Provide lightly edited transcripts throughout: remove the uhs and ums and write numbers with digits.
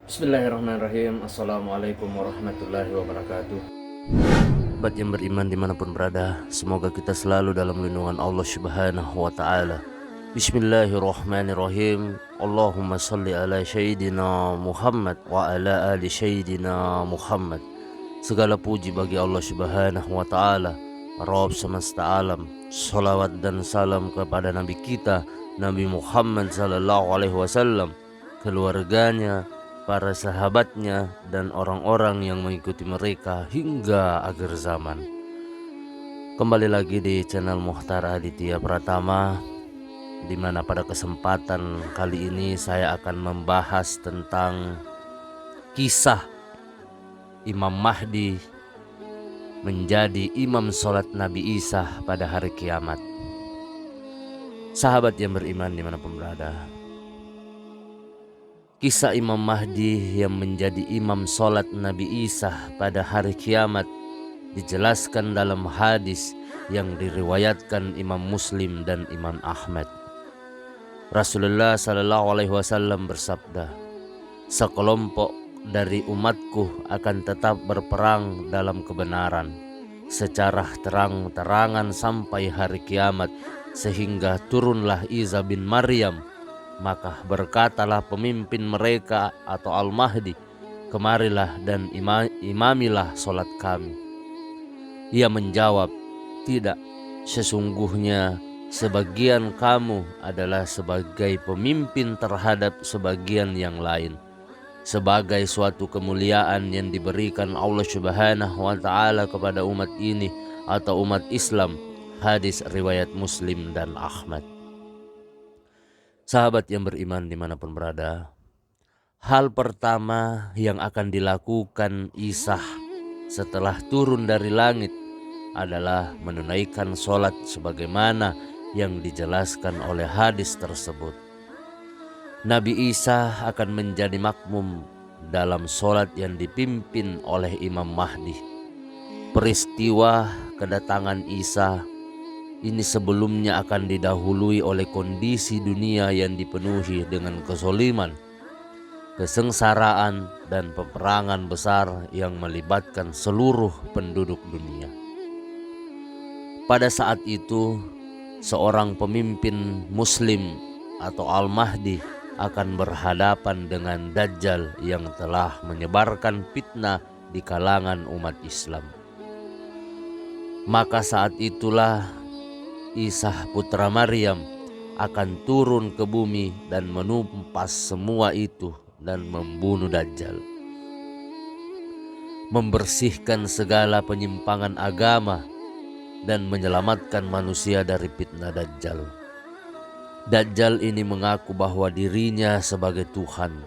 Bismillahirrahmanirrahim. Assalamualaikum warahmatullahi wabarakatuh. Sahabat yang beriman dimanapun berada, semoga kita selalu dalam lindungan Allah Subhanahu wa Ta'ala. Bismillahirrahmanirrahim. Allahumma salli ala Sayyidina Muhammad wa ala ali Sayyidina Muhammad. Segala puji bagi Allah Subhanahu wa Ta'ala, Rabb semesta alam. Salawat dan salam kepada Nabi kita, Nabi Muhammad sallallahu alaihi wasallam, keluarganya, para sahabatnya, dan orang-orang yang mengikuti mereka hingga akhir zaman. Kembali lagi di channel Muhtar Aditya Pratama, di mana pada kesempatan kali ini saya akan membahas tentang kisah Imam Mahdi menjadi imam sholat Nabi Isa pada hari kiamat. Sahabat yang beriman dimanapun berada, kisah Imam Mahdi yang menjadi imam sholat Nabi Isa pada hari kiamat dijelaskan dalam hadis yang diriwayatkan Imam Muslim dan Imam Ahmad. Rasulullah Sallallahu Alaihi Wasallam bersabda, sekelompok dari umatku akan tetap berperang dalam kebenaran secara terang-terangan sampai hari kiamat, sehingga turunlah Isa bin Maryam. Maka berkatalah pemimpin mereka atau Al-Mahdi, kemarilah dan imamilah solat kami. Ia menjawab, tidak, sesungguhnya sebagian kamu adalah sebagai pemimpin terhadap sebagian yang lain, sebagai suatu kemuliaan yang diberikan Allah Subhanahu wa Ta'ala kepada umat ini atau umat Islam. Hadis riwayat Muslim dan Ahmad. Sahabat yang beriman dimanapun berada, hal pertama yang akan dilakukan Isa setelah turun dari langit adalah menunaikan sholat sebagaimana yang dijelaskan oleh hadis tersebut. Nabi Isa akan menjadi makmum dalam sholat yang dipimpin oleh Imam Mahdi. Peristiwa kedatangan Isa ini sebelumnya akan didahului oleh kondisi dunia yang dipenuhi dengan kezoliman, kesengsaraan, dan peperangan besar yang melibatkan seluruh penduduk dunia. Pada saat itu, seorang pemimpin Muslim atau Al-Mahdi akan berhadapan dengan Dajjal yang telah menyebarkan fitnah di kalangan umat Islam. Maka saat itulah Isa putra Maryam akan turun ke bumi dan menumpas semua itu dan membunuh Dajjal, membersihkan segala penyimpangan agama dan menyelamatkan manusia dari fitnah Dajjal. Dajjal ini mengaku bahwa dirinya sebagai Tuhan,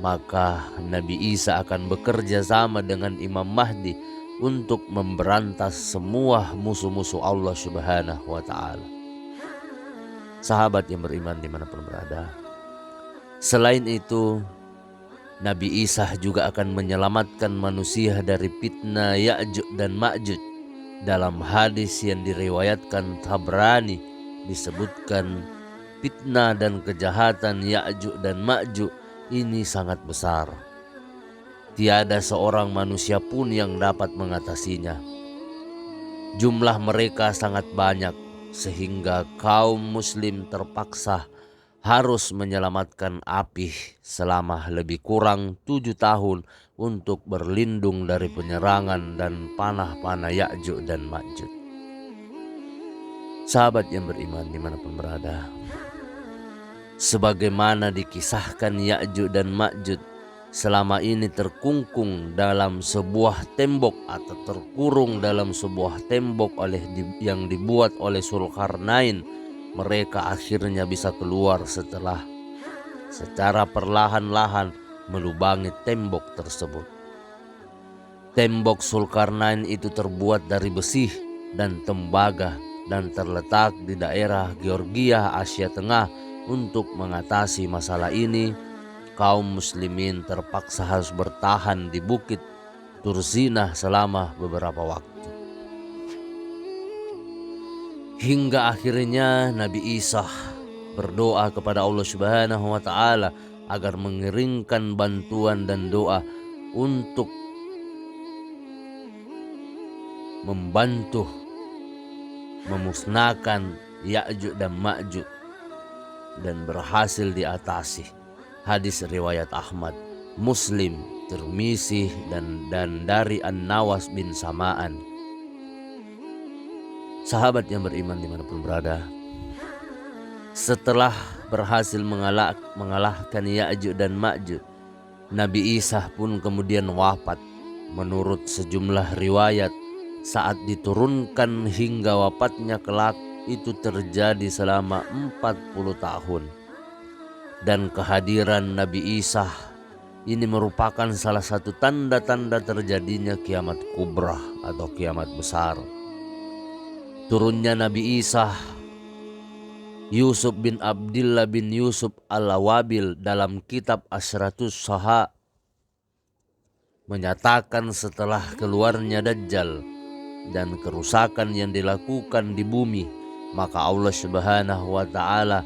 maka Nabi Isa akan bekerja sama dengan Imam Mahdi untuk memberantas semua musuh-musuh Allah Subhanahu wa Ta'ala. Sahabat yang beriman dimanapun berada, selain itu Nabi Isa juga akan menyelamatkan manusia dari fitnah Ya'juj dan Ma'juj. Dalam hadis yang diriwayatkan Tabrani disebutkan fitnah dan kejahatan Ya'juj dan Ma'juj ini sangat besar. Tiada seorang manusia pun yang dapat mengatasinya. Jumlah mereka sangat banyak sehingga kaum muslim terpaksa harus menyelamatkan api selama lebih kurang 7 tahun untuk berlindung dari penyerangan dan panah-panah Ya'juj dan Ma'juj. Sahabat yang beriman dimanapun berada, sebagaimana dikisahkan Ya'juj dan Ma'juj selama ini terkungkung dalam sebuah tembok atau terkurung dalam sebuah tembok yang dibuat oleh Zulkarnain, mereka akhirnya bisa keluar setelah secara perlahan-lahan melubangi tembok tersebut. Tembok Zulkarnain itu terbuat dari besi dan tembaga dan terletak di daerah Georgia, Asia Tengah. Untuk mengatasi masalah ini, kaum muslimin terpaksa harus bertahan di bukit Turzinah selama beberapa waktu. Hingga akhirnya Nabi Isa berdoa kepada Allah Subhanahu wa Ta'ala agar mengiringkan bantuan dan doa untuk membantu memusnahkan Ya'juj dan Ma'juj, dan berhasil diatasi. Hadis riwayat Ahmad, Muslim, Tirmizi dan dari An-Nawas bin Sama'an. Sahabat yang beriman dimanapun berada, setelah berhasil mengalahkan Ya'juj dan Ma'juj, Nabi Isa pun kemudian wafat. Menurut sejumlah riwayat, saat diturunkan hingga wafatnya kelak itu terjadi selama 40 tahun. Dan kehadiran Nabi Isa ini merupakan salah satu tanda-tanda terjadinya kiamat kubra atau kiamat besar. Turunnya Nabi Isa, Yusuf bin Abdillah bin Yusuf Al-Awabil dalam kitab Asyratus Saha menyatakan setelah keluarnya Dajjal dan kerusakan yang dilakukan di bumi, maka Allah Subhanahu wa ta'ala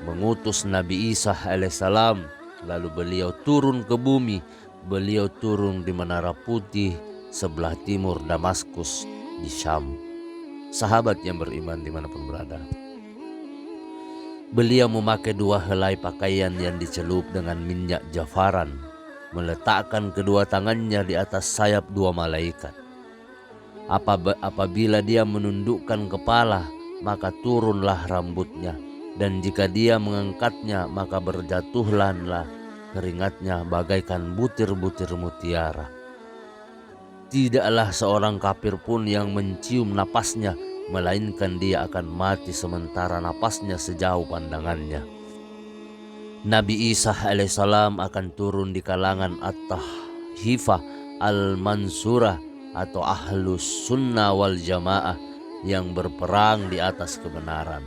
mengutus Nabi Isa alaihissalam, lalu beliau turun ke bumi. Beliau turun di Menara Putih sebelah timur Damaskus di Syam. Sahabat yang beriman dimanapun berada, beliau memakai 2 helai pakaian yang dicelup dengan minyak jafaran, meletakkan kedua tangannya di atas sayap 2 malaikat. Apabila dia menundukkan kepala, maka turunlah rambutnya, dan jika dia mengangkatnya, maka berjatuhlah keringatnya bagaikan butir-butir mutiara. Tidaklah seorang kafir pun yang mencium napasnya, melainkan dia akan mati sementara napasnya sejauh pandangannya. Nabi Isa alaihissalam akan turun di kalangan At-Tahifah Al-Mansurah atau Ahlus Sunnah wal Jamaah yang berperang di atas kebenaran.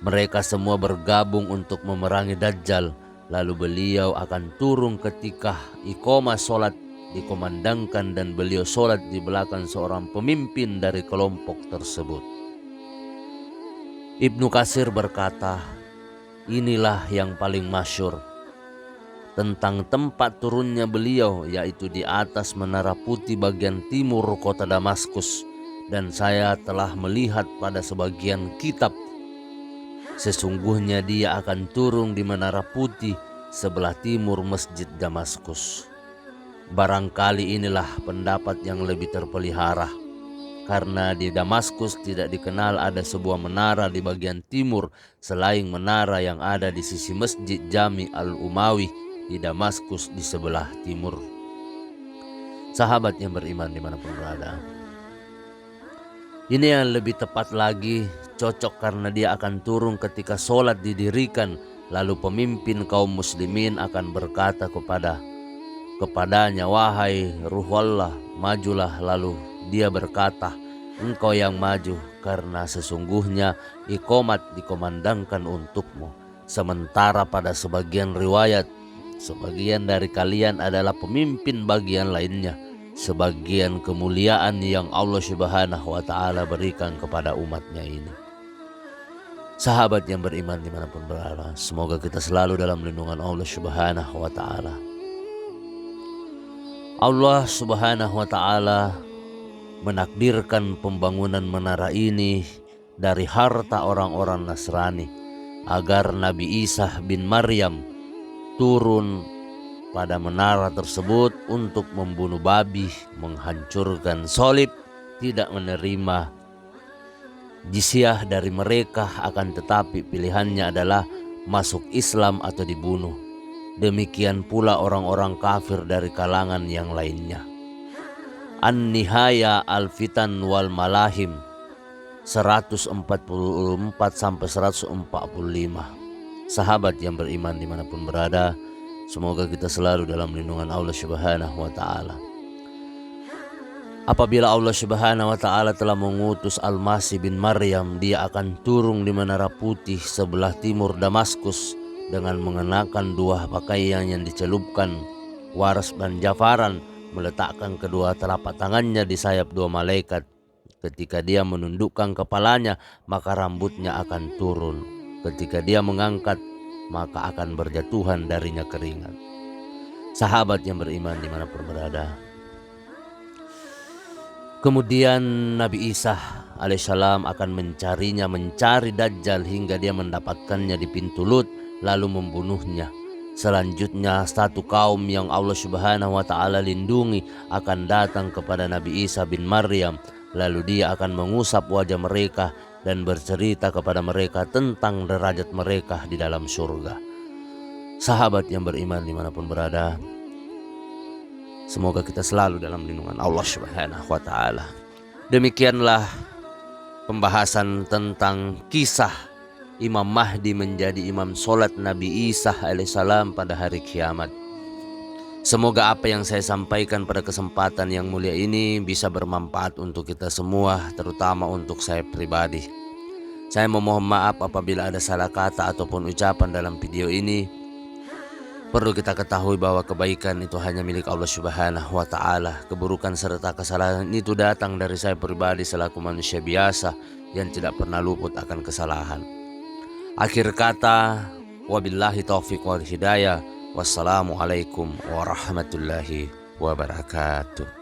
Mereka semua bergabung untuk memerangi Dajjal. Lalu beliau akan turun ketika iqamah sholat dikumandangkan dan beliau sholat di belakang seorang pemimpin dari kelompok tersebut. Ibnu Katsir berkata, inilah yang paling masyhur tentang tempat turunnya beliau, yaitu di atas Menara Putih bagian timur kota Damaskus. Dan saya telah melihat pada sebagian kitab, sesungguhnya dia akan turun di Menara Putih sebelah timur Masjid Damaskus. Barangkali inilah pendapat yang lebih terpelihara, karena di Damaskus tidak dikenal ada sebuah menara di bagian timur selain menara yang ada di sisi Masjid Jami Al-Umawi di Damaskus di sebelah timur. Sahabat yang beriman dimanapun berada, ini yang lebih tepat lagi cocok karena dia akan turun ketika sholat didirikan, lalu pemimpin kaum muslimin akan berkata kepadanya, wahai Ruhullah, majulah. Lalu dia berkata, engkau yang maju, karena sesungguhnya iqamat dikomandangkan untukmu. Sementara pada sebagian riwayat, sebagian dari kalian adalah pemimpin bagian lainnya, sebagian kemuliaan yang Allah Subhanahu wa ta'ala berikan kepada umatnya ini. Sahabat yang beriman dimanapun berada, semoga kita selalu dalam lindungan Allah Subhanahu wa ta'ala. Allah Subhanahu wa ta'ala menakdirkan pembangunan menara ini dari harta orang-orang Nasrani, agar Nabi Isa bin Maryam turun pada menara tersebut untuk membunuh babi, menghancurkan salib, tidak menerima jizyah dari mereka, akan tetapi pilihannya adalah masuk Islam atau dibunuh. Demikian pula orang-orang kafir dari kalangan yang lainnya. An-Nihaya Al-Fitan wal Malahim 144-145. Sahabat yang beriman dimanapun berada, semoga kita selalu dalam lindungan Allah Subhanahu wa ta'ala. Apabila Allah Subhanahu wa ta'ala telah mengutus Al-Masih bin Maryam, dia akan turun di Menara Putih sebelah timur Damaskus dengan mengenakan 2 pakaian yang dicelupkan waras dan jafaran, meletakkan kedua telapak tangannya di sayap 2 malaikat. Ketika dia menundukkan kepalanya, maka rambutnya akan turun. Ketika dia mengangkat maka akan berjatuhan darinya keringat. Sahabat yang beriman dimanapun berada. Kemudian Nabi Isa alaihissalam akan mencari Dajjal hingga dia mendapatkannya di pintu Lut, lalu membunuhnya. Selanjutnya satu kaum yang Allah Subhanahu wa ta'ala lindungi akan datang kepada Nabi Isa bin Maryam, lalu dia akan mengusap wajah mereka dan bercerita kepada mereka tentang derajat mereka di dalam surga. Sahabat yang beriman dimanapun berada, semoga kita selalu dalam lindungan Allah Subhanahu wa ta'ala. Demikianlah pembahasan tentang kisah Imam Mahdi menjadi imam solat Nabi Isa alaihissalam pada hari kiamat. Semoga apa yang saya sampaikan pada kesempatan yang mulia ini bisa bermanfaat untuk kita semua, terutama untuk saya pribadi. Saya memohon maaf apabila ada salah kata ataupun ucapan dalam video ini. Perlu kita ketahui bahwa kebaikan itu hanya milik Allah Subhanahu wa ta'ala. Keburukan serta kesalahan itu datang dari saya pribadi selaku manusia biasa yang tidak pernah luput akan kesalahan. Akhir kata, wabillahi taufiq wal hidayah. Wassalamualaikum warahmatullahi wabarakatuh.